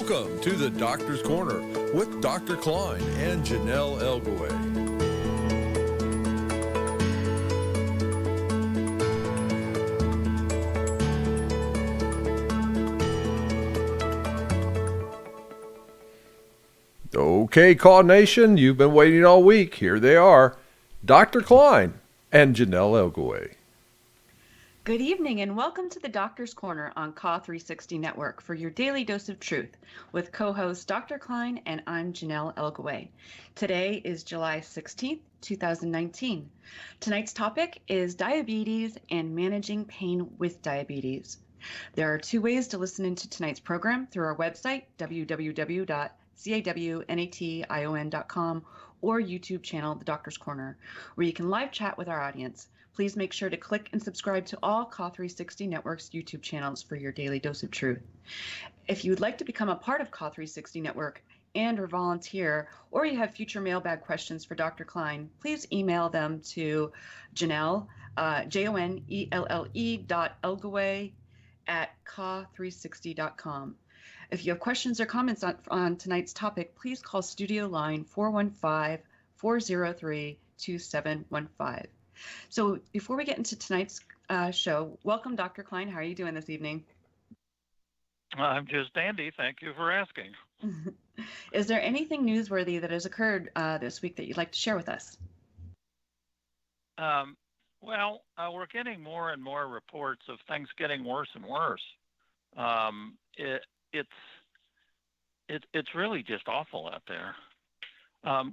Welcome to the Doctor's Corner with Dr. KLINE and JONELLE ELGAWAY. Okay, Call Nation, you've been waiting all week. Here they are, Dr. KLINE and JONELLE ELGAWAY. Good evening and welcome to the Doctor's Corner on KLINE Network for your daily dose of truth with co-host Dr. KLINE and I'm JONELLE ELGAWAY. Today is July 16th, 2019. Tonight's topic is diabetes and managing pain with diabetes. There are two ways to listen into tonight's program through our website, www.cawnation.com, or YouTube channel, The Doctor's Corner, where you can live chat with our audience. Please make sure to click and subscribe to all KLINE Network's YouTube channels for your daily dose of truth. If you would like to become a part of KLINE Network and or volunteer, or you have future mailbag questions for Dr. KLINE, please email them to Jonelle, JONELLE.elgaway @KA360.com. If you have questions or comments on tonight's topic, please call studio line 415-403-2715. So before we get into tonight's show, welcome, Dr. KLINE. How are you doing this evening? I'm just dandy. Thank you for asking. Is there anything newsworthy that has occurred this week that you'd like to share with us? We're getting more and more reports of things getting worse and worse. It's really just awful out there.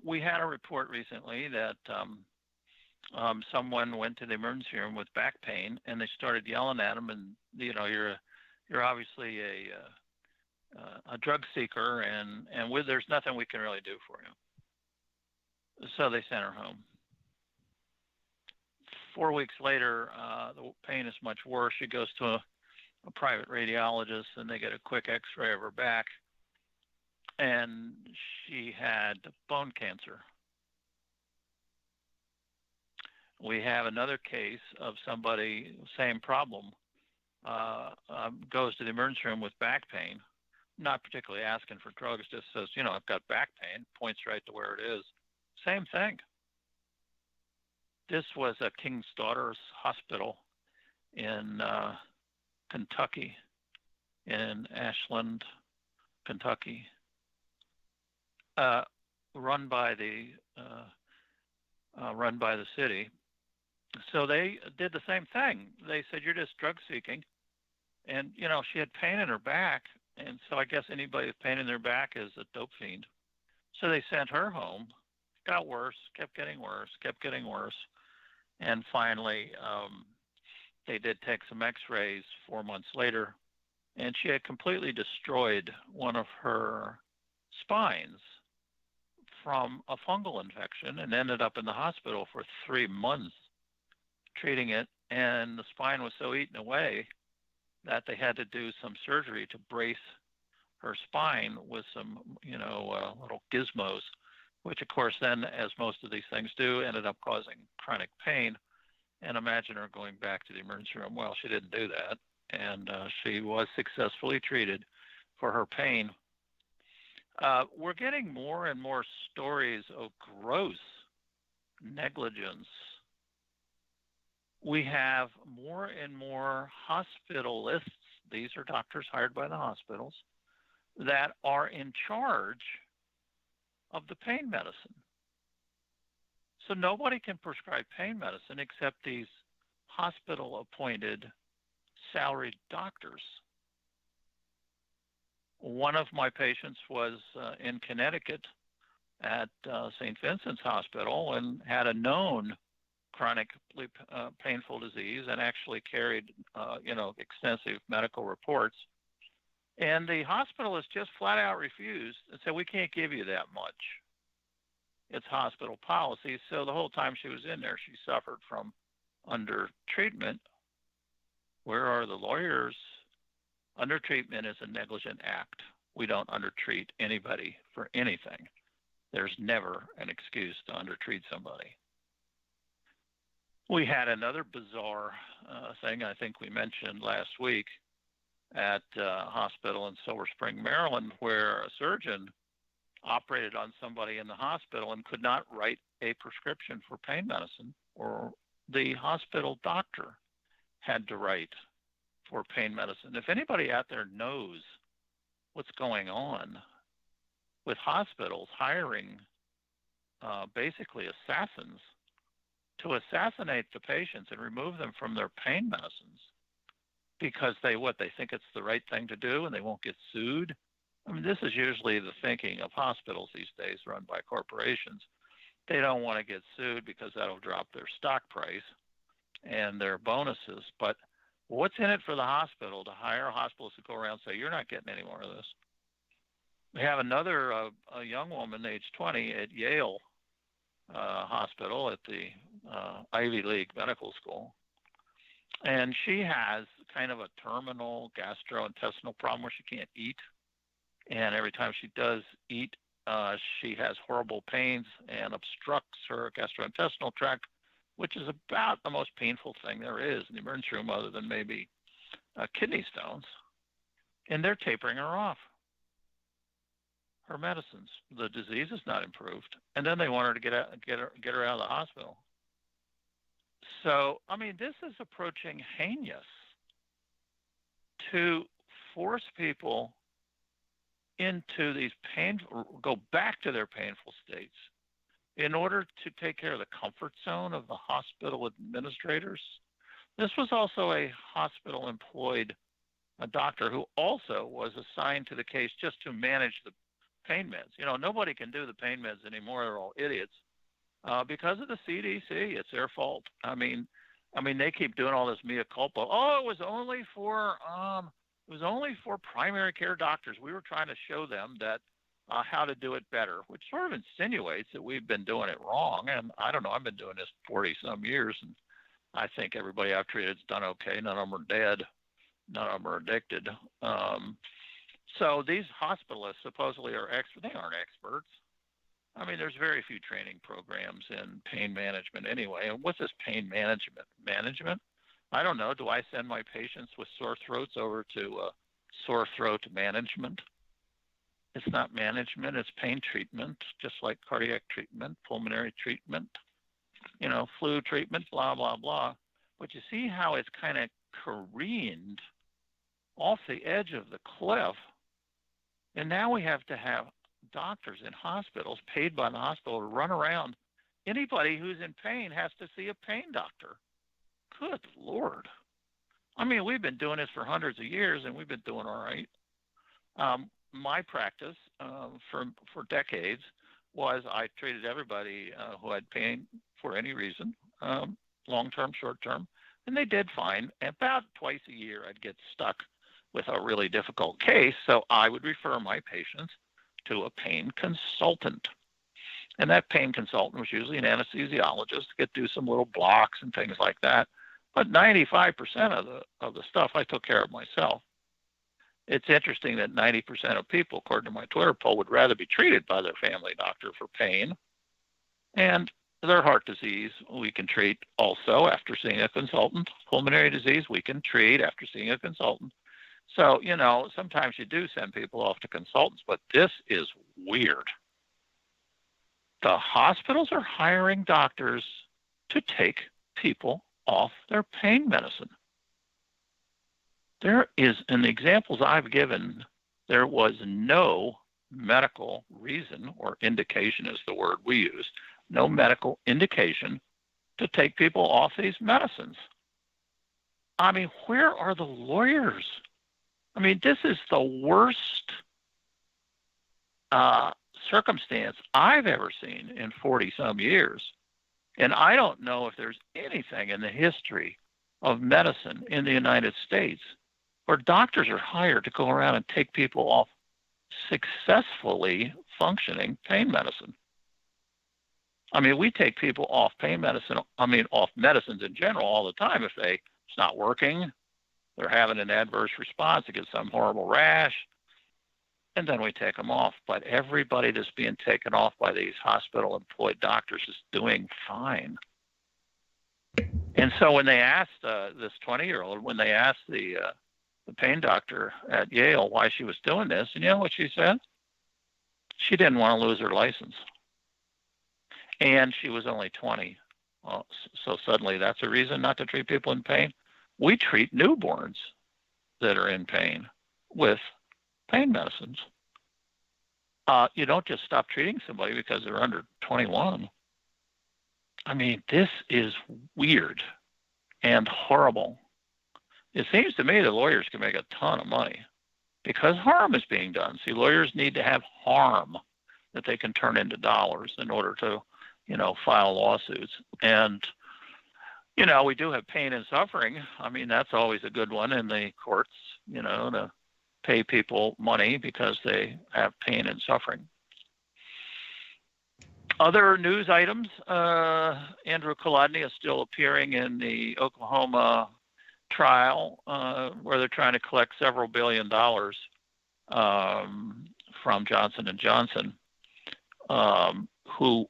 We had a report recently that someone went to the emergency room with back pain, and they started yelling at him. And you're obviously a drug seeker, and there's nothing we can really do for you. So they sent her home. 4 weeks later, the pain is much worse. She goes to a private radiologist, and they get a quick X-ray of her back, and she had bone cancer. We have another case of somebody, same problem, goes to the emergency room with back pain, not particularly asking for drugs, just says, I've got back pain, points right to where it is. Same thing. This was at King's Daughters Hospital in Kentucky, in Ashland, Kentucky, run by the city. So they did the same thing. They said, you're just drug seeking. And, she had pain in her back. And so I guess anybody with pain in their back is a dope fiend. So they sent her home. Got worse, kept getting worse. And finally, they did take some X-rays 4 months later. And she had completely destroyed one of her spines from a fungal infection and ended up in the hospital for 3 months treating it, and the spine was so eaten away that they had to do some surgery to brace her spine with some, little gizmos, which of course then, as most of these things do, ended up causing chronic pain. And imagine her going back to the emergency room. Well, she didn't do that, and she was successfully treated for her pain. We're getting more and more stories of gross negligence. We have more and more hospitalists, these are doctors hired by the hospitals, that are in charge of the pain medicine. So nobody can prescribe pain medicine except these hospital-appointed salaried doctors. One of my patients was in Connecticut at St. Vincent's Hospital and had a known chronically painful disease and actually carried, extensive medical reports. And the hospitalist just flat out refused and said, we can't give you that much. It's hospital policy. So the whole time she was in there, she suffered from under-treatment. Where are the lawyers? Under-treatment is a negligent act. We don't under-treat anybody for anything. There's never an excuse to under-treat somebody. We had another bizarre thing I think we mentioned last week. at a hospital in Silver Spring, Maryland, where a surgeon operated on somebody in the hospital and could not write a prescription for pain medicine, or the hospital doctor had to write for pain medicine. If anybody out there knows what's going on with hospitals hiring basically assassins to assassinate the patients and remove them from their pain medicines because they think it's the right thing to do and they won't get sued. I mean, this is usually the thinking of hospitals these days run by corporations. They don't want to get sued because that'll drop their stock price and their bonuses. But what's in it for the hospital to hire hospitals to go around and say, you're not getting any more of this? We have another a young woman, age 20, at Yale Hospital at the Ivy League Medical School. And she has kind of a terminal gastrointestinal problem where she can't eat. And every time she does eat, she has horrible pains and obstructs her gastrointestinal tract, which is about the most painful thing there is in the emergency room other than maybe kidney stones. And they're tapering her off her medicines. The disease is not improved. And then they want her to get her out of the hospital. So, I mean, this is approaching heinous to force people into these go back to their painful states in order to take care of the comfort zone of the hospital administrators. This was also a hospital employed doctor who also was assigned to the case just to manage the pain meds. You know, nobody can do the pain meds anymore. They're all idiots. Because of the CDC, it's their fault. I mean, they keep doing all this mea culpa. Oh, it was only for primary care doctors. We were trying to show them that how to do it better, which sort of insinuates that we've been doing it wrong. And I don't know. I've been doing this 40 some years, and I think everybody I've treated's done okay. None of them are dead. None of them are addicted. So these hospitalists supposedly are experts. They aren't experts. I mean, there's very few training programs in pain management anyway. And what's this pain management? I don't know. Do I send my patients with sore throats over to sore throat management? It's not management. It's pain treatment, just like cardiac treatment, pulmonary treatment, flu treatment, blah, blah, blah. But you see how it's kind of careened off the edge of the cliff. And now we have to have doctors in hospitals paid by the hospital to run around. Anybody who's in pain has to see a pain doctor. Good Lord. I mean, we've been doing this for hundreds of years, and we've been doing all right. My practice for decades was I treated everybody who had pain for any reason, long-term, short-term, and they did fine. About twice a year, I'd get stuck with a really difficult case, so I would refer my patients to a pain consultant. And that pain consultant was usually an anesthesiologist, could do some little blocks and things like that. But 95% of the stuff I took care of myself. It's interesting that 90% of people, according to my Twitter poll, would rather be treated by their family doctor for pain. And their heart disease, we can treat also after seeing a consultant. Pulmonary disease, we can treat after seeing a consultant. So, sometimes you do send people off to consultants, but this is weird. The hospitals are hiring doctors to take people off their pain medicine. There is, in the examples I've given, there was no medical reason, or indication is the word we use, no medical indication to take people off these medicines. I mean, where are the lawyers? I mean, this is the worst circumstance I've ever seen in 40-some years. And I don't know if there's anything in the history of medicine in the United States where doctors are hired to go around and take people off successfully functioning pain medicine. I mean, we take people off off medicines in general all the time if it's not working. They're having an adverse response. They get some horrible rash, and then we take them off. But everybody that's being taken off by these hospital-employed doctors is doing fine. And so when they asked this 20-year-old, when they asked the the pain doctor at Yale, why she was doing this. And you know what she said? She didn't want to lose her license. And she was only 20. Well, so suddenly that's a reason not to treat people in pain. We treat newborns that are in pain with pain medicines. You don't just stop treating somebody because they're under 21. I mean, this is weird and horrible. It seems to me that lawyers can make a ton of money because harm is being done. See, lawyers need to have harm that they can turn into dollars in order to, file lawsuits. And, we do have pain and suffering. I mean, that's always a good one in the courts, to pay people money because they have pain and suffering. Other news items, Andrew Kolodny is still appearing in the Oklahoma trial where they're trying to collect several $1 billion from Johnson & Johnson, who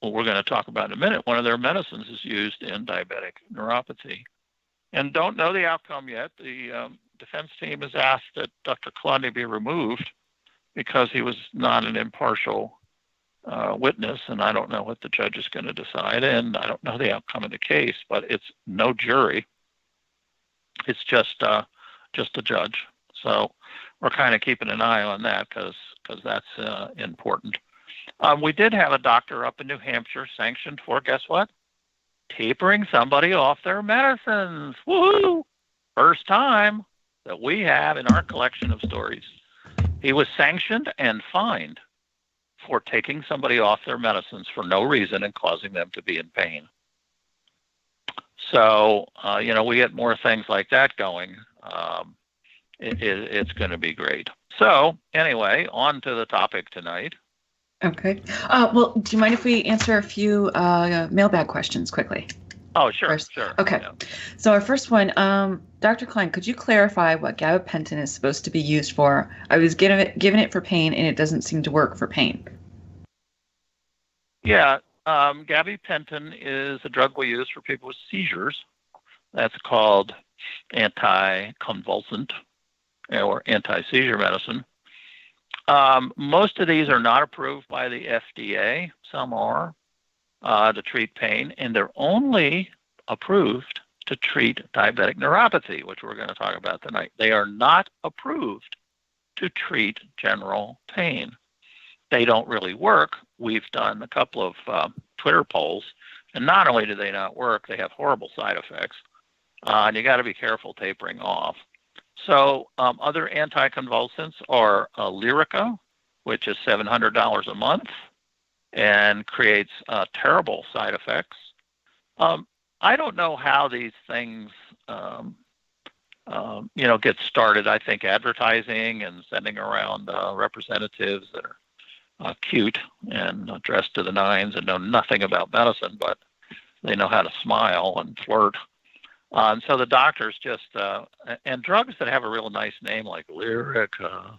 we're going to talk about in a minute. One of their medicines is used in diabetic neuropathy. And don't know the outcome yet. The defense team has asked that Dr. Kolodny be removed because he was not an impartial witness, and I don't know what the judge is going to decide, and I don't know the outcome of the case, but it's no jury. It's just a judge. So we're kind of keeping an eye on that because that's important. We did have a doctor up in New Hampshire sanctioned for, guess what? Tapering somebody off their medicines. Woohoo! First time that we have in our collection of stories. He was sanctioned and fined for taking somebody off their medicines for no reason and causing them to be in pain. So, we get more things like that going. It's going to be great. So, anyway, on to the topic tonight. Okay. Well, do you mind if we answer a few mailbag questions quickly? Oh, sure, first? Sure. Okay. Yeah. So our first one, Dr. Klein, could you clarify what gabapentin is supposed to be used for? I was given it for pain, and it doesn't seem to work for pain. Yeah, gabapentin is a drug we use for people with seizures. That's called anticonvulsant or anti-seizure medicine. Most of these are not approved by the FDA. Some are to treat pain, and they're only approved to treat diabetic neuropathy, which we're going to talk about tonight. They are not approved to treat general pain. They don't really work. We've done a couple of Twitter polls, and not only do they not work, they have horrible side effects, and you got to be careful tapering off. So other anticonvulsants are Lyrica, which is $700 a month and creates terrible side effects. I don't know how these things, get started. I think advertising and sending around representatives that are cute and dressed to the nines and know nothing about medicine, but they know how to smile and flirt. And so the doctors just, and drugs that have a real nice name like Lyrica,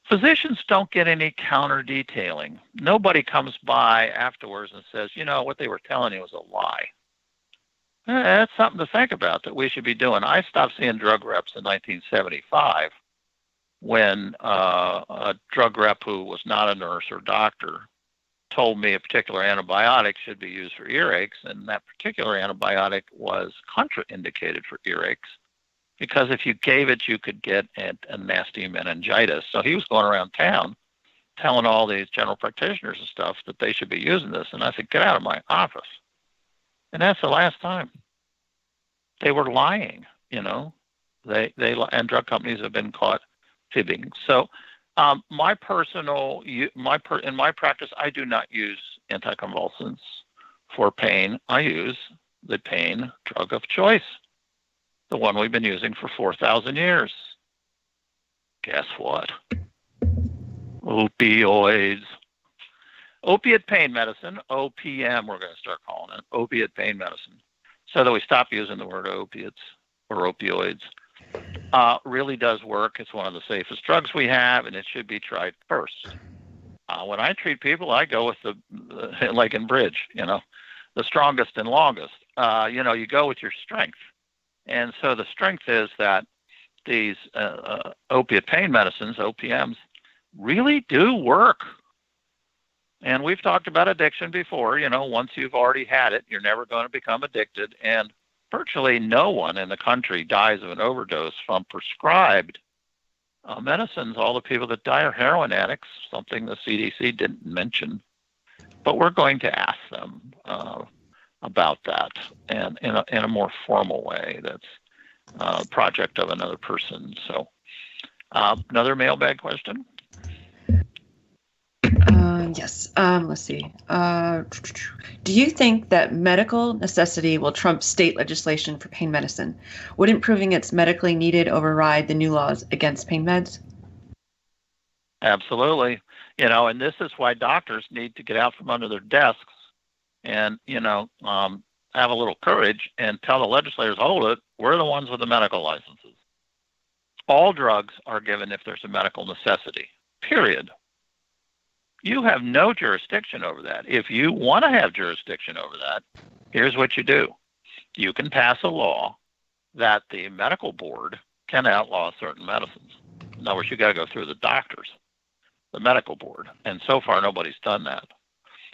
physicians don't get any counter detailing. Nobody comes by afterwards and says, what they were telling you was a lie. That's something to think about that we should be doing. I stopped seeing drug reps in 1975 when a drug rep who was not a nurse or doctor told me a particular antibiotic should be used for earaches, and that particular antibiotic was contraindicated for earaches because if you gave it, you could get a nasty meningitis. So he was going around town telling all these general practitioners and stuff that they should be using this, and I said, get out of my office. And that's the last time. They were lying, They and drug companies have been caught fibbing. So in my practice, I do not use anticonvulsants for pain. I use the pain drug of choice, the one we've been using for 4,000 years. Guess what? Opioids. Opiate pain medicine, OPM, we're going to start calling it, opiate pain medicine, so that we stop using the word opiates or opioids. Really does work. It's one of the safest drugs we have, and it should be tried first. When I treat people, I go with the like in bridge, the strongest and longest. You go with your strength. And so the strength is that these opiate pain medicines, OPMs, really do work. And we've talked about addiction before. Once you've already had it, you're never going to become addicted. And virtually no one in the country dies of an overdose from prescribed medicines. All the people that die are heroin addicts, something the CDC didn't mention. But we're going to ask them about that, and in a more formal way. That's a project of another person. So another mailbag question. Yes. Let's see. Do you think that medical necessity will trump state legislation for pain medicine? Wouldn't proving it's medically needed override the new laws against pain meds? Absolutely. And this is why doctors need to get out from under their desks and, have a little courage and tell the legislators, hold it, we're the ones with the medical licenses. All drugs are given if there's a medical necessity, period. You have no jurisdiction over that. If you want to have jurisdiction over that, here's what you do. You can pass a law that the medical board can outlaw certain medicines. In other words, you got to go through the doctors, the medical board. And so far, nobody's done that.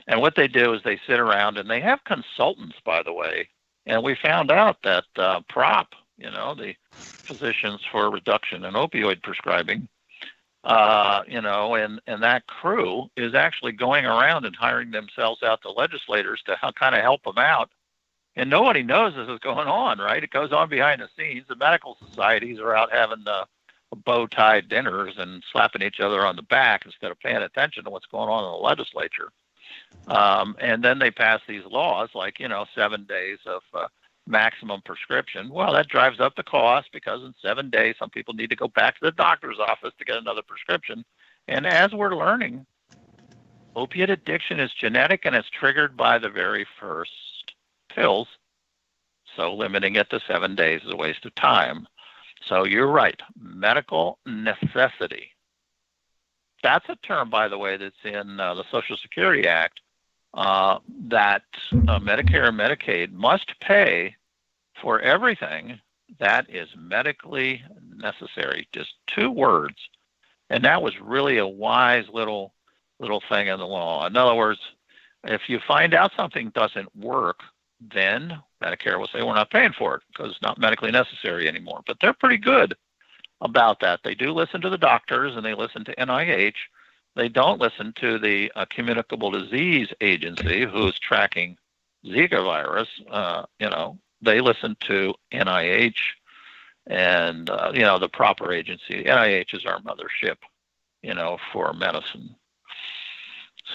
And what they do is they sit around, and they have consultants, by the way. And we found out that PROP, the Physicians for Reduction in Opioid Prescribing, and that crew is actually going around and hiring themselves out to legislators to kind of help them out. And nobody knows this is going on, right? It goes on behind the scenes. The medical societies are out having bow-tie dinners and slapping each other on the back instead of paying attention to what's going on in the legislature. And then they pass these laws like, 7 days of maximum prescription. Well, that drives up the cost because in 7 days, some people need to go back to the doctor's office to get another prescription. And as we're learning, opiate addiction is genetic and it's triggered by the very first pills. So limiting it to 7 days is a waste of time. So you're right. Medical necessity. That's a term, by the way, that's in the Social Security Act that Medicare and Medicaid must pay for everything that is medically necessary. Just 2 words. And that was really a wise little thing in the law. In other words, if you find out something doesn't work, then Medicare will say, we're not paying for it because it's not medically necessary anymore. But they're pretty good about that. They do listen to the doctors and they listen to NIH. They don't listen to the Communicable Disease Agency, who's tracking Zika virus. They listen to NIH and, the proper agency. NIH is our mothership, for medicine.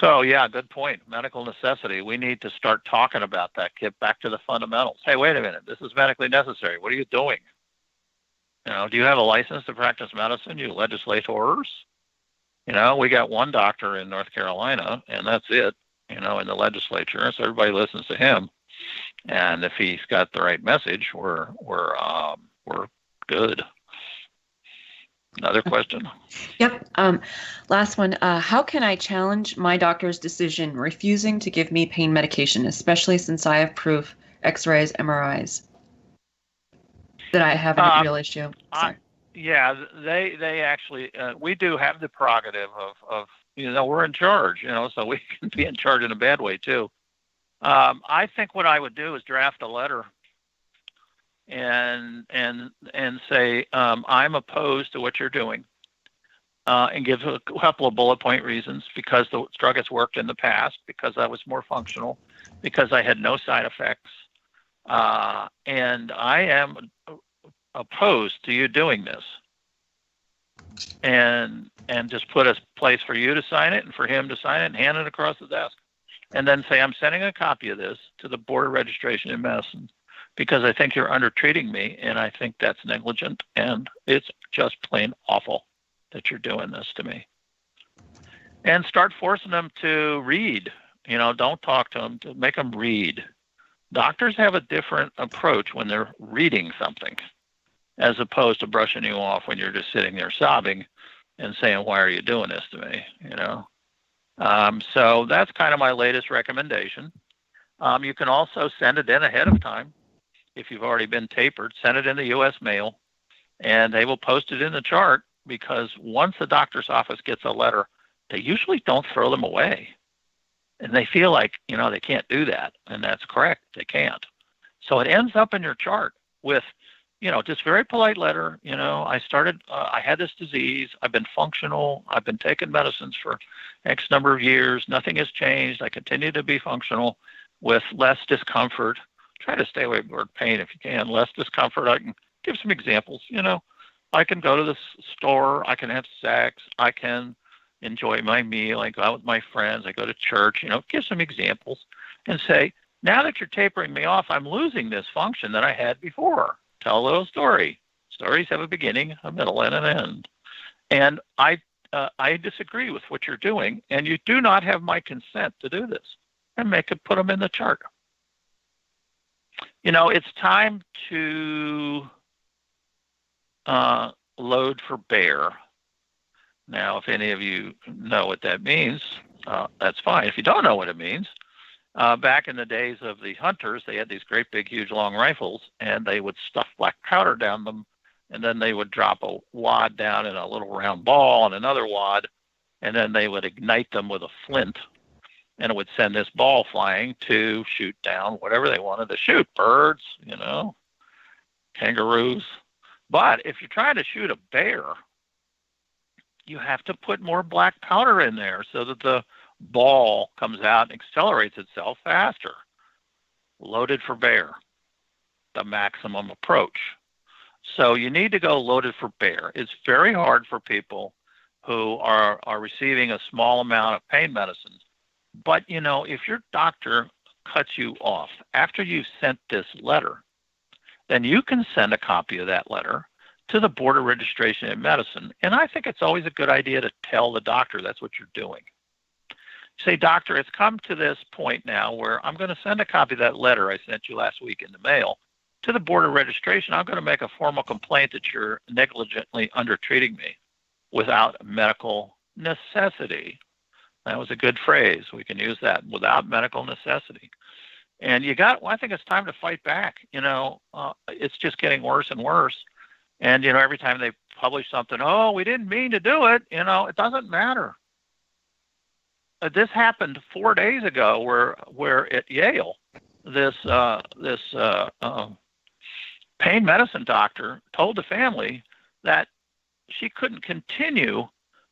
So, yeah, good point. Medical necessity. We need to start talking about that. Get back to the fundamentals. Hey, wait a minute. This is medically necessary. What are you doing? Do you have a license to practice medicine, you legislators? We got one doctor in North Carolina, and that's it, in the legislature. So everybody listens to him. And if he's got the right message, we're good. Another question? Yep. Last one. How can I challenge my doctor's decision refusing to give me pain medication, especially since I have proof, X-rays, MRIs, that I have a real issue? Sorry. They actually, we do have the prerogative of we're in charge, so we can be in charge in a bad way too. I think what I would do is draft a letter and say, I'm opposed to what you're doing, and give a couple of bullet point reasons: because the drug has worked in the past, because I was more functional, because I had no side effects, and I am opposed to you doing this, and just put a place for you to sign it and for him to sign it and hand it across the desk, and then say, I'm sending a copy of this to the Board of Registration in Medicine because I think you're undertreating me, and I think that's negligent, and it's just plain awful that you're doing this to me. And start forcing them to read. Don't talk to them, to make them read. Doctors have a different approach when they're reading something, as opposed to brushing you off when you're just sitting there sobbing and saying, why are you doing this to me? So that's kind of my latest recommendation. You can also send it in ahead of time. If you've already been tapered, send it in the U.S. mail and they will post it in the chart, because once the doctor's office gets a letter, they usually don't throw them away. And they feel like, they can't do that. And that's correct. They can't. So it ends up in your chart with, just very polite letter. I had this disease. I've been functional. I've been taking medicines for X number of years. Nothing has changed. I continue to be functional with less discomfort. Try to stay away from the word pain if you can. Less discomfort. I can give some examples. I can go to the store. I can have sex. I can enjoy my meal. I go out with my friends. I go to church. Give some examples and say, now that you're tapering me off, I'm losing this function that I had before. Tell a little story. Stories have a beginning, a middle, and an end. And I disagree with what you're doing, and you do not have my consent to do this. And put them in the chart. It's time to load for bear. Now, if any of you know what that means, that's fine. If you don't know what it means, back in the days of the hunters, they had these great big, huge, long rifles, and they would stuff black powder down them, and then they would drop a wad down in a little round ball and another wad, and then they would ignite them with a flint, and it would send this ball flying to shoot down whatever they wanted to shoot, birds, kangaroos. But if you're trying to shoot a bear, you have to put more black powder in there so that the ball comes out and accelerates itself faster. Loaded for bear, the maximum approach. So you need to go loaded for bear. It's very hard for people who are receiving a small amount of pain medicines. But, if your doctor cuts you off after you've sent this letter, then you can send a copy of that letter to the Board of Registration in Medicine. And I think it's always a good idea to tell the doctor that's what you're doing. Say, doctor, it's come to this point now where I'm going to send a copy of that letter I sent you last week in the mail to the Board of Registration. I'm going to make a formal complaint that you're negligently undertreating me without medical necessity. That was a good phrase. We can use that, without medical necessity. And I think it's time to fight back. It's just getting worse and worse. And, every time they publish something, oh, we didn't mean to do it, it doesn't matter. This happened 4 days ago where at Yale, this pain medicine doctor told the family that she couldn't continue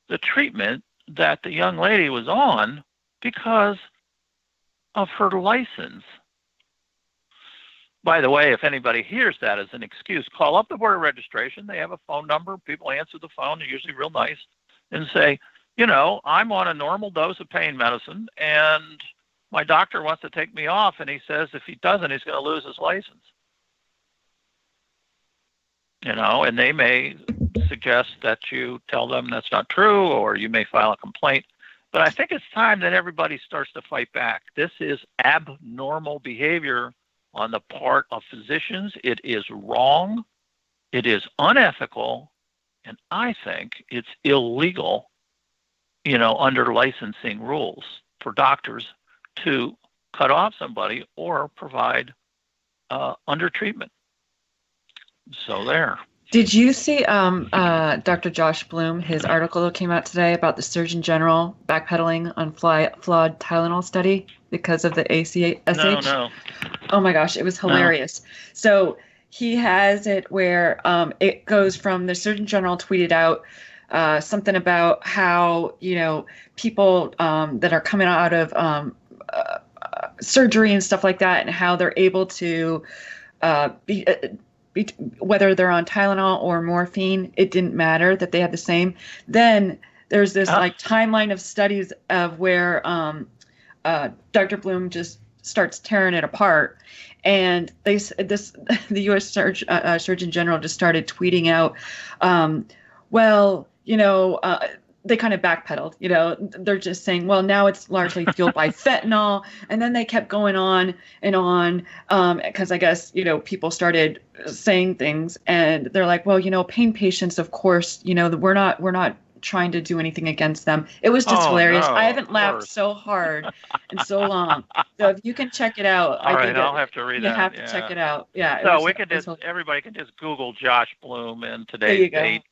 the treatment that the young lady was on because of her license. By the way, if anybody hears that as an excuse, call up the Board of Registration. They have a phone number. People answer the phone. They're usually real nice, and say, I'm on a normal dose of pain medicine, and my doctor wants to take me off, and he says if he doesn't, he's going to lose his license. And they may suggest that you tell them that's not true, or you may file a complaint. But I think it's time that everybody starts to fight back. This is abnormal behavior on the part of physicians. It is wrong. It is unethical. And I think it's illegal, under licensing rules for doctors to cut off somebody or provide under treatment. So there. Did you see Dr. Josh Bloom, his article that came out today about the Surgeon General backpedaling on flawed Tylenol study because of the ACSH? No. Oh my gosh, it was hilarious. No. So he has it where it goes from the Surgeon General tweeted out something about how, people that are coming out of surgery and stuff like that, and how they're able to whether they're on Tylenol or morphine, it didn't matter, that they had the same. Then there's this timeline of studies of where Dr. Bloom just starts tearing it apart. And the U.S. Surgeon General just started tweeting out, they kind of backpedaled, they're just saying, well, now it's largely fueled by fentanyl. And then they kept going on and on, because I guess, people started saying things, and they're like, well, pain patients, of course, we're not trying to do anything against them. It was just Oh hilarious. no, I of haven't laughed course. so hard in so long. So if you can check it out, All I right, think I'll have to read you that. have to check Yeah. it out. Yeah, So we can it was just everybody can just Google Josh Bloom in there today's you go. date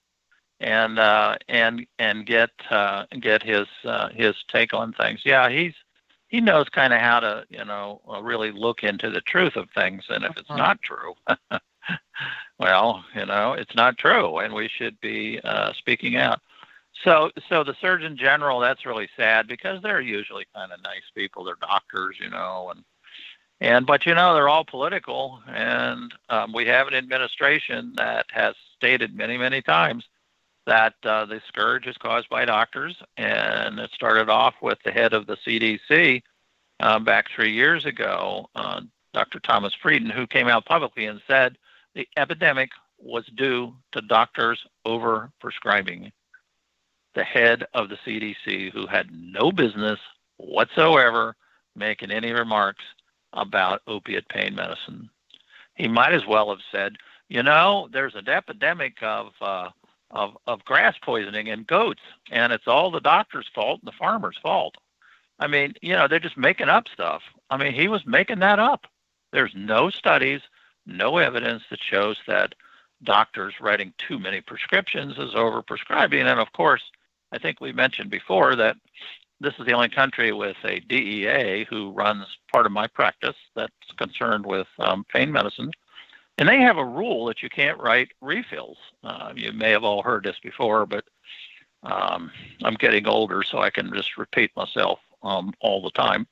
and get his take on things. Yeah, he knows kind of how to really look into the truth of things, and if it's not true, well, it's not true, and we should be speaking out. So the Surgeon General, that's really sad because they're usually kind of nice people. They're doctors, but they're all political, and we have an administration that has stated many, many times that the scourge is caused by doctors, and it started off with the head of the CDC back 3 years ago, Dr. Thomas Frieden, who came out publicly and said the epidemic was due to doctors over-prescribing. The head of the CDC, who had no business whatsoever making any remarks about opiate pain medicine. He might as well have said, there's an epidemic of grass poisoning in goats, and it's all the doctor's fault and the farmer's fault. I mean, they're just making up stuff. I mean, he was making that up. There's no studies, no evidence that shows that doctors writing too many prescriptions is overprescribing. And of course, I think we mentioned before that this is the only country with a DEA who runs part of my practice that's concerned with pain medicine. And they have a rule that you can't write refills. You may have all heard this before, but I'm getting older, so I can just repeat myself all the time.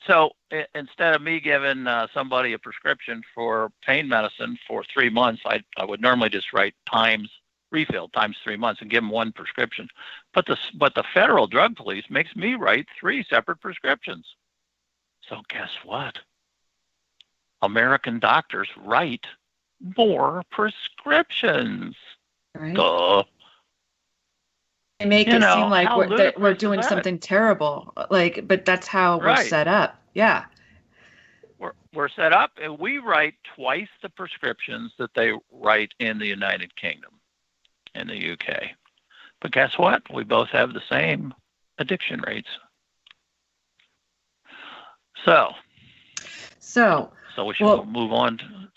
So instead of me giving somebody a prescription for pain medicine for 3 months, I would normally just write refill times 3 months and give them one prescription. But the federal drug police makes me write 3 separate prescriptions. So guess what? American doctors write more prescriptions. Right. Duh. They make it seem like we're doing is that? something terrible, but that's how we're Right. set up. Yeah. We're set up, and we write twice the prescriptions that they write in the United Kingdom and the UK. But guess what? We both have the same addiction rates. So we should move on.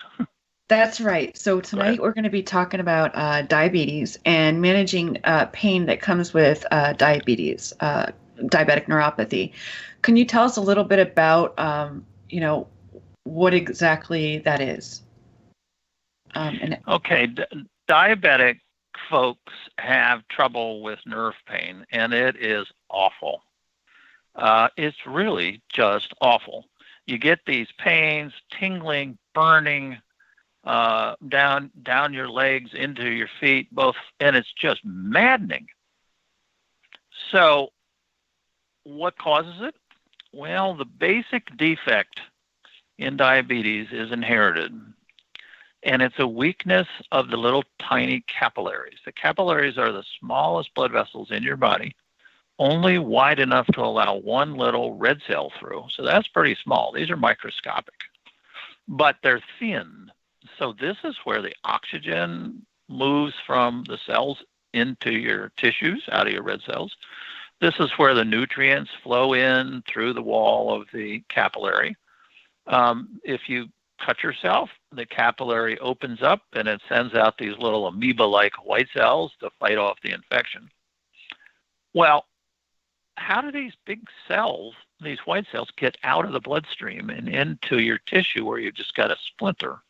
That's right. So tonight we're going to be talking about diabetes and managing pain that comes with diabetes, diabetic neuropathy. Can you tell us a little bit about, what exactly that is? Okay. Diabetic folks have trouble with nerve pain, and it is awful. It's really just awful. You get these pains, tingling, burning, down your legs into your feet, both, and it's just maddening. So what causes it? Well, the basic defect in diabetes is inherited, and it's a weakness of the little tiny capillaries. The capillaries are the smallest blood vessels in your body, only wide enough to allow one little red cell through. So that's pretty small. These are microscopic, but they're thin. So this is where the oxygen moves from the cells into your tissues, out of your red cells. This is where the nutrients flow in through the wall of the capillary. If you cut yourself, the capillary opens up and it sends out these little amoeba-like white cells to fight off the infection. Well, how do these big cells, these white cells, get out of the bloodstream and into your tissue where you just got a splinter?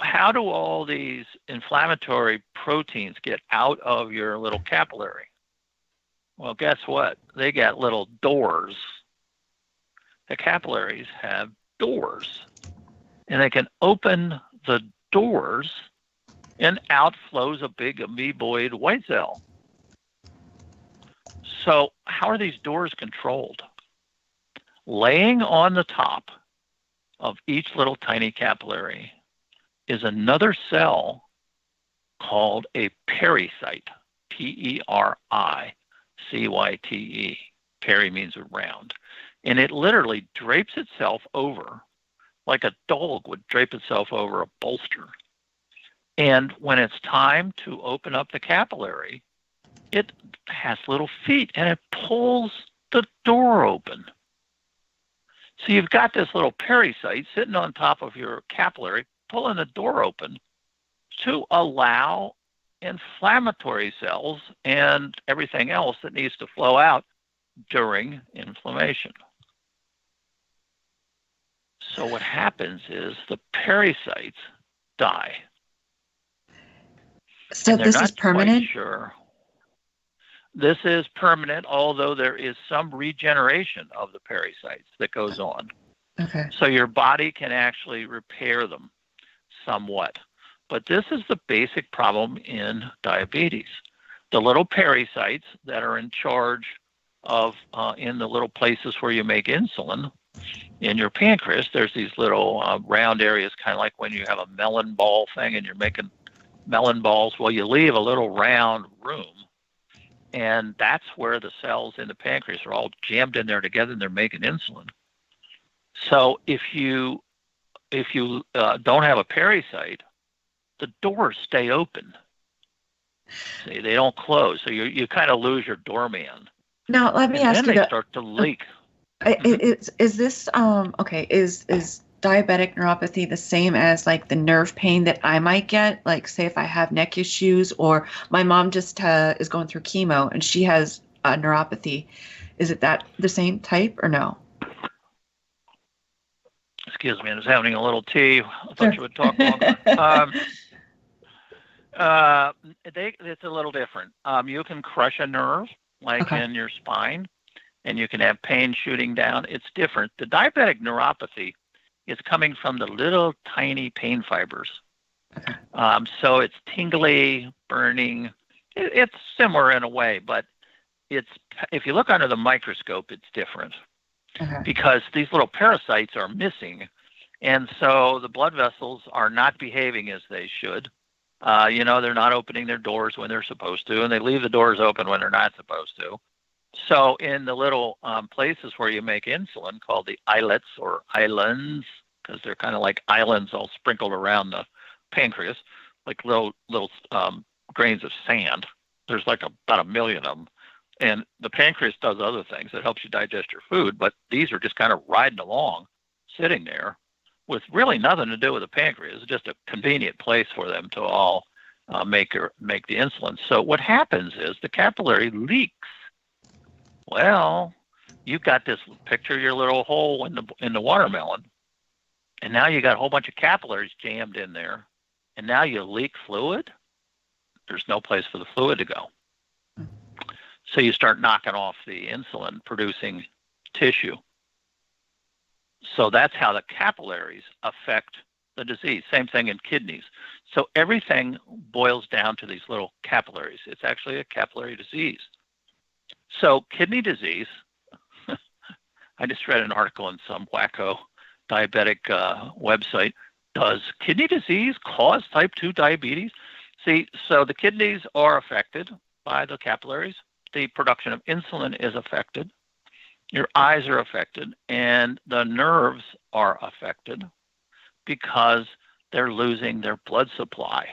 How do all these inflammatory proteins get out of your little capillary? Well, guess what? They got little doors. The capillaries have doors, and they can open the doors, and out flows a big amoeboid white cell. So how are these doors controlled? Laying on the top of each little tiny capillary is another cell called a pericyte, Pericyte. Peri means around. And it literally drapes itself over like a dog would drape itself over a bolster. And when it's time to open up the capillary, it has little feet and it pulls the door open. So you've got this little pericyte sitting on top of your capillary, pulling the door open to allow inflammatory cells and everything else that needs to flow out during inflammation. So what happens is the pericytes die. So this is permanent? Sure. This is permanent, although there is some regeneration of the pericytes that goes on. Okay. So your body can actually repair them somewhat. But this is the basic problem in diabetes. The little pericytes that are in charge of, in the little places where you make insulin, in your pancreas, there's these little round areas, kind of like when you have a melon ball thing and you're making melon balls. Well, you leave a little round room, and that's where the cells in the pancreas are all jammed in there together, and they're making insulin. So if you don't have a pericyte, the doors stay open. See, they don't close, so you kind of lose your doorman. Now, let me ask you. Then they start to leak. Is this okay? Is diabetic neuropathy the same as like the nerve pain that I might get? Like, say if I have neck issues, or my mom just is going through chemo and she has neuropathy. Is it that the same type or no? Excuse me, I was having a little tea. I thought you would talk longer. It's a little different. You can crush a nerve, like in your spine, and you can have pain shooting down. It's different. The diabetic neuropathy is coming from the little tiny pain fibers. So it's tingly, burning. It's similar in a way, but if you look under the microscope, it's different. Because these little pericytes are missing, and so the blood vessels are not behaving as they should. They're not opening their doors when they're supposed to, and they leave the doors open when they're not supposed to. So in the little places where you make insulin, called the islets or islands, because they're kind of like islands all sprinkled around the pancreas, like little grains of sand. There's like about 1 million of them. And the pancreas does other things. It helps you digest your food, but these are just kind of riding along, sitting there, with really nothing to do with the pancreas. It's just a convenient place for them to all make the insulin. So what happens is the capillary leaks. Well, you've got this picture, your little hole in the watermelon, and now you got a whole bunch of capillaries jammed in there, and now you leak fluid. There's no place for the fluid to go. So you start knocking off the insulin producing tissue. So that's how the capillaries affect the disease. Same thing in kidneys. So everything boils down to these little capillaries. It's actually a capillary disease. So kidney disease, I just read an article in some wacko diabetic website. Does kidney disease cause type 2 diabetes? See, so the kidneys are affected by the capillaries. The production of insulin is affected. Your eyes are affected, and the nerves are affected because they're losing their blood supply,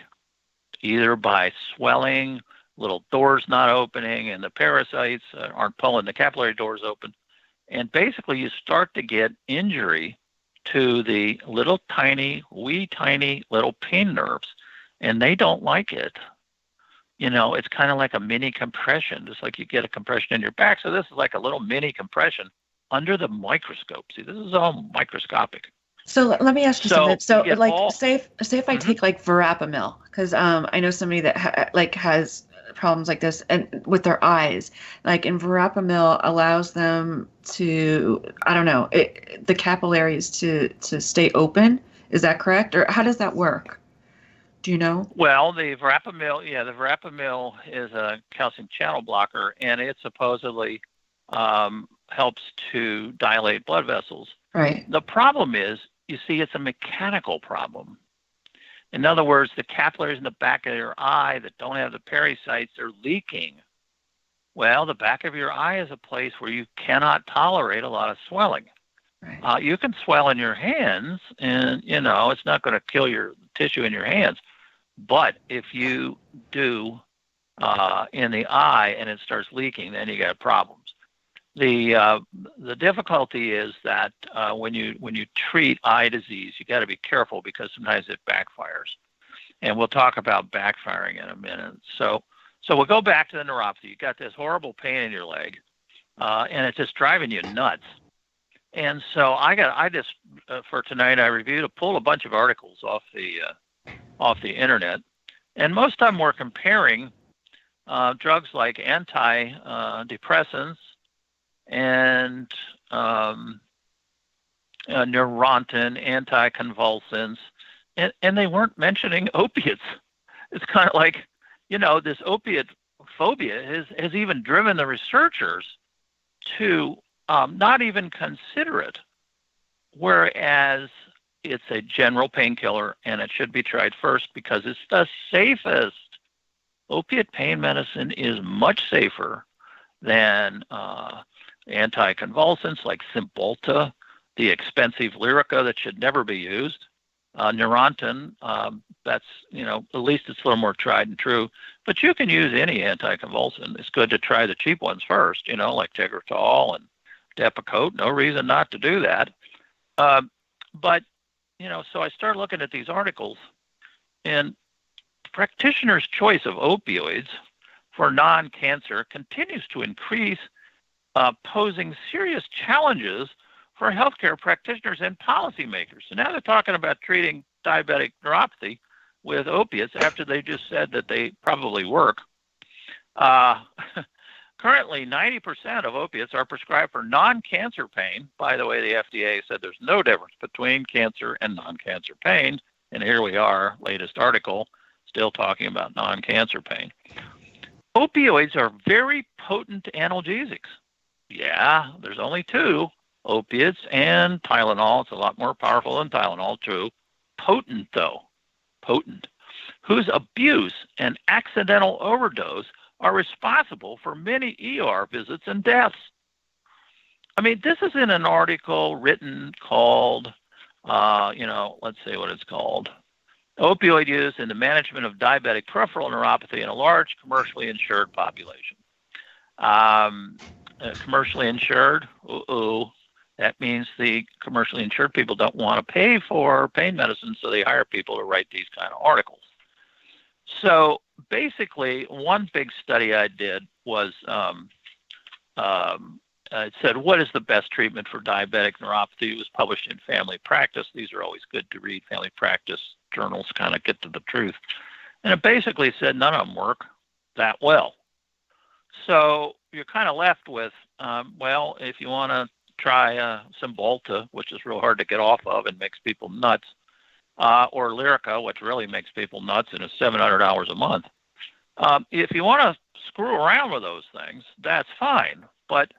either by swelling, little doors not opening, and the pericytes aren't pulling the capillary doors open. And basically, you start to get injury to the little tiny, wee tiny little pain nerves, and they don't like it. It's kind of like a mini compression, just like you get a compression in your back. So this is like a little mini compression under the microscope. See, this is all microscopic. So let me ask you something. So say if I take like verapamil, because I know somebody that has problems like this and with their eyes, like, and verapamil allows them to, I don't know, the capillaries to stay open. Is that correct? Or how does that work? Do you know? Well, the verapamil is a calcium channel blocker, and it supposedly helps to dilate blood vessels. Right. The problem is, you see, it's a mechanical problem. In other words, the capillaries in the back of your eye that don't have the pericytes are leaking. Well, the back of your eye is a place where you cannot tolerate a lot of swelling. Right. You can swell in your hands, and, it's not going to kill your tissue in your hands. But if you do in the eye and it starts leaking, then you got problems. The difficulty is that when you treat eye disease, you got to be careful because sometimes it backfires, and we'll talk about backfiring in a minute. So we'll go back to the neuropathy. You got this horrible pain in your leg, and it's just driving you nuts. And so I just for tonight I pulled a bunch of articles off the internet, and most of them were comparing drugs like antidepressants and Neurontin, anticonvulsants, and they weren't mentioning opiates. It's kind of like, this opiate phobia has even driven the researchers to not even consider it, whereas it's a general painkiller and it should be tried first because it's the safest. Opiate pain medicine is much safer than anticonvulsants like Cymbalta, the expensive Lyrica that should never be used. Neurontin, that's, at least it's a little more tried and true. But you can use any anticonvulsant. It's good to try the cheap ones first, like Tegretol and Depakote. No reason not to do that. But, so I started looking at these articles, and practitioners' choice of opioids for non-cancer continues to increase, posing serious challenges for healthcare practitioners and policymakers. So now they're talking about treating diabetic neuropathy with opiates after they just said that they probably work. Currently, 90% of opiates are prescribed for non-cancer pain. By the way, the FDA said there's no difference between cancer and non-cancer pain. And here we are, latest article, still talking about non-cancer pain. Opioids are very potent analgesics. Yeah, there's only two, opiates and Tylenol. It's a lot more powerful than Tylenol, too. Potent, though. Potent. Whose abuse and accidental overdose are responsible for many ER visits and deaths. I mean, this is in an article written called, let's see what it's called. Opioid use in the management of diabetic peripheral neuropathy in a large commercially insured population. Commercially insured, that means the commercially insured people don't want to pay for pain medicine, so they hire people to write these kind of articles. So basically, one big study I did was it said, what is the best treatment for diabetic neuropathy? It was published in Family Practice. These are always good to read. Family Practice journals kind of get to the truth. And it basically said none of them work that well. So you're kind of left with, if you want to try Cymbalta, which is real hard to get off of and makes people nuts, or Lyrica, which really makes people nuts and is $700 a month. If you want to screw around with those things, that's fine. But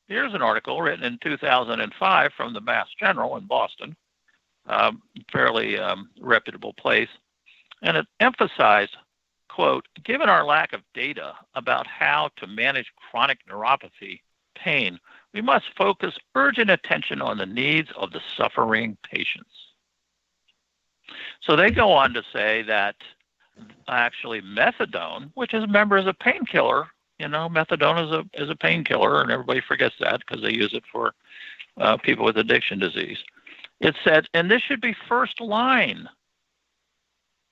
here's an article written in 2005 from the Mass General in Boston, fairly reputable place, and it emphasized, quote, given our lack of data about how to manage chronic neuropathy pain, we must focus urgent attention on the needs of the suffering patients. So they go on to say that actually methadone, which is a member as a painkiller, methadone is a painkiller, and everybody forgets that because they use it for people with addiction disease. It said, and this should be first line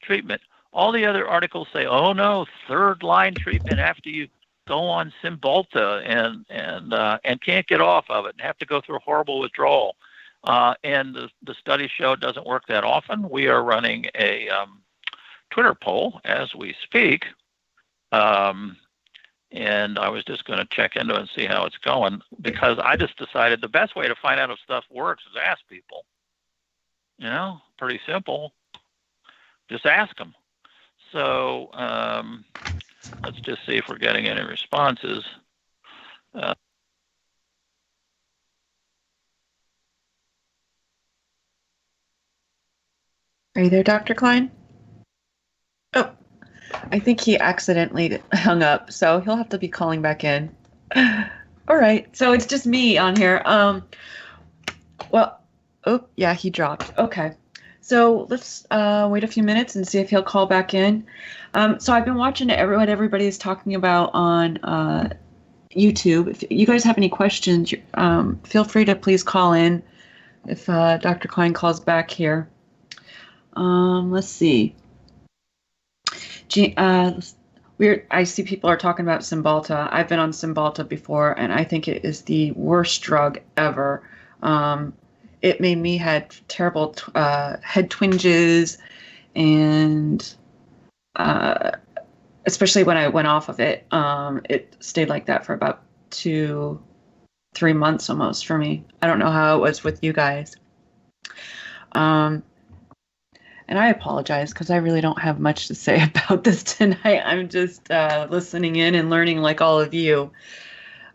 treatment. All the other articles say, oh no, third line treatment after you go on Cymbalta and can't get off of it and have to go through a horrible withdrawal. And the studies show it doesn't work that often. We are running a Twitter poll as we speak. And I was just going to check into it and see how it's going, because I just decided the best way to find out if stuff works is ask people. Pretty simple. Just ask them. So let's just see if we're getting any responses. Are you there, Dr. Klein? Oh, I think he accidentally hung up, so he'll have to be calling back in. All right, so it's just me on here. He dropped. Okay. So let's wait a few minutes and see if he'll call back in. So I've been watching what everybody's talking about on YouTube. If you guys have any questions, feel free to please call in if Dr. Kline calls back here. Let's see. I see people are talking about Cymbalta. I've been on Cymbalta before, and I think it is the worst drug ever. It made me had terrible head twinges, and especially when I went off of it, it stayed like that for about 2-3 months almost for me. I don't know how it was with you guys. And I apologize because I really don't have much to say about this tonight. I'm just listening in and learning like all of you.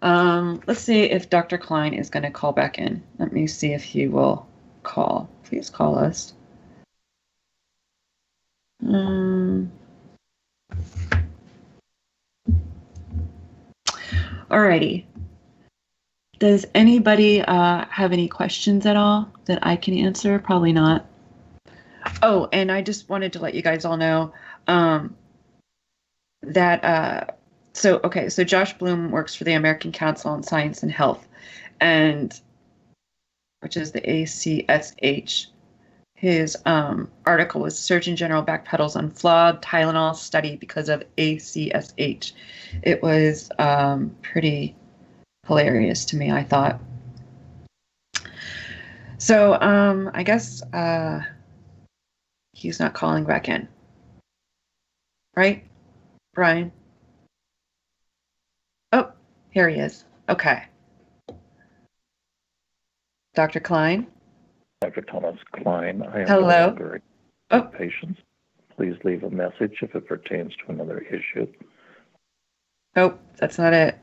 Let's see if Dr. Kline is going to call back in. Let me see if he will call. Please call us. Alrighty. Does anybody have any questions at all that I can answer? Probably not. Oh, and I just wanted to let you guys all know that so Josh Bloom works for the American Council on Science and Health, and which is the ACSH. His article was Surgeon General backpedals on flawed Tylenol study because of ACSH. It was pretty hilarious to me, I thought. So I guess he's not calling back in. Right, Brian? Oh, here he is. Okay. Dr. Kline? Dr. Thomas Kline, I am Hello. no longer Oh. patients. Please leave a message if it pertains to another issue. Oh, that's not it.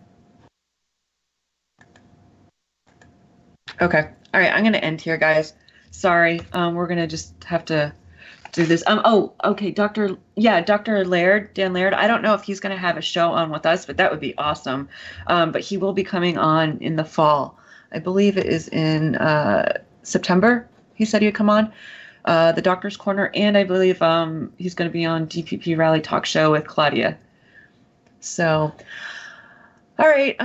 Okay. All right, I'm going to end here, guys. Sorry. We're going to just have to do this. Oh, okay. Dr. Laird, Dan Laird. I don't know if he's going to have a show on with us, but that would be awesome. But he will be coming on in the fall. I believe it is in September. He said he'd come on the Doctor's Corner, and I believe he's going to be on DPP Rally Talk Show with Claudia. So, all right.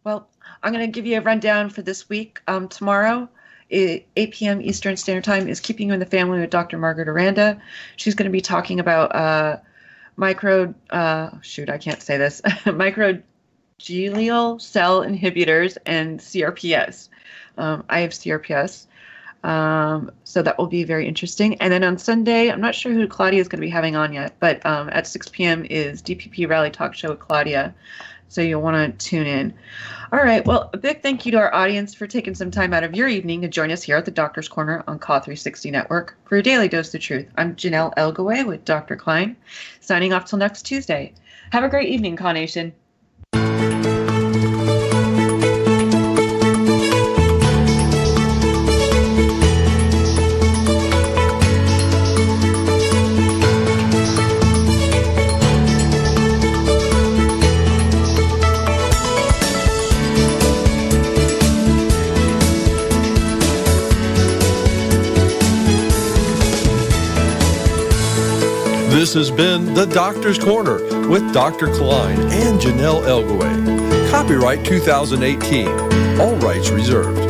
Well, I'm going to give you a rundown for this week. Tomorrow, 8 p.m. Eastern Standard Time is Keeping You in the Family with Dr. Margaret Aranda. She's going to be talking about microglial cell inhibitors and CRPS. I have CRPS. So that will be very interesting. And then on Sunday, I'm not sure who Claudia is going to be having on yet, but at 6 p.m. is DPP Rally Talk Show with Claudia. So you'll want to tune in. All right. Well, a big thank you to our audience for taking some time out of your evening to join us here at the Doctor's Corner on Call 360 Network for your daily dose of truth. I'm Janelle Elgaway with Dr. Kline, signing off till next Tuesday. Have a great evening, Con Nation. This has been The Doctor's Corner with Dr. Kline and Janelle Elgaway. Copyright 2018. All rights reserved.